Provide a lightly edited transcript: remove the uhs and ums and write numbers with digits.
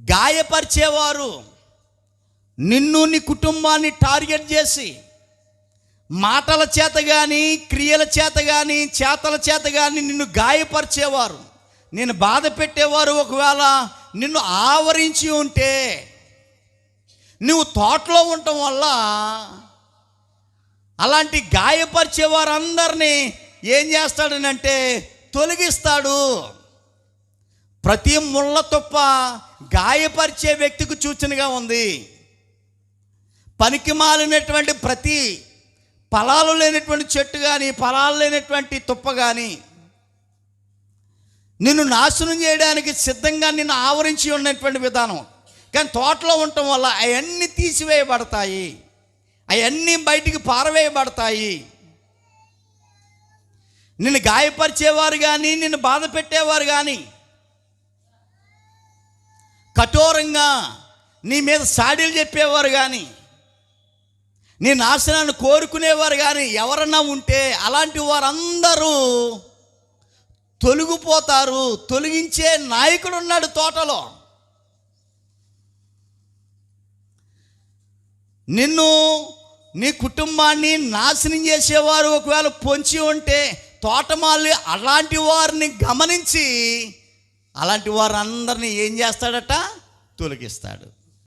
గాయపరిచేవారు, నిన్ను నీ కుటుంబాన్ని టార్గెట్ చేసి మాటల చేత కానీ, క్రియల చేత కానీ, చేతల చేత కానీ నిన్ను గాయపరిచేవారు, నేను బాధ పెట్టేవారు ఒకవేళ నిన్ను ఆవరించి ఉంటే, నువ్వు తోటలో ఉండటం వల్ల అలాంటి గాయపరిచేవారందరినీ ఏం చేస్తాడనంటే తొలగిస్తాడు. ప్రతి ముళ్ళ తుప్ప గాయపరిచే వ్యక్తికి సూచనగా ఉంది. పనికి మాలినటువంటి ప్రతి ఫలాలు లేనటువంటి చెట్టు కానీ, ఫలాలు లేనటువంటి తుప్ప కానీ నిన్ను నాశనం చేయడానికి సిద్ధంగా నిన్ను ఆవరించి ఉన్నటువంటి విధానం. కానీ తోటలో ఉండటం వల్ల అవన్నీ తీసివేయబడతాయి, అవన్నీ బయటికి పారవేయబడతాయి. నిన్ను గాయపరిచేవారు కానీ, నిన్ను బాధ పెట్టేవారు కానీ, కఠోరంగా నీ మీద సాడీలు చెప్పేవారు కానీ, నీ నాశనాన్ని కోరుకునేవారు కానీ ఎవరన్నా ఉంటే అలాంటి వారందరూ తొలగిపోతారు. తొలగించే నాయకుడు ఉన్నాడు తోటలో. నిన్ను నీ కుటుంబాన్ని నాశనం చేసేవారు ఒకవేళ పొంచి ఉంటే తోటమాలి అలాంటి వారిని గమనించి అలాంటి వారందరినీ ఏం చేస్తాడట? తొలగిస్తాడు.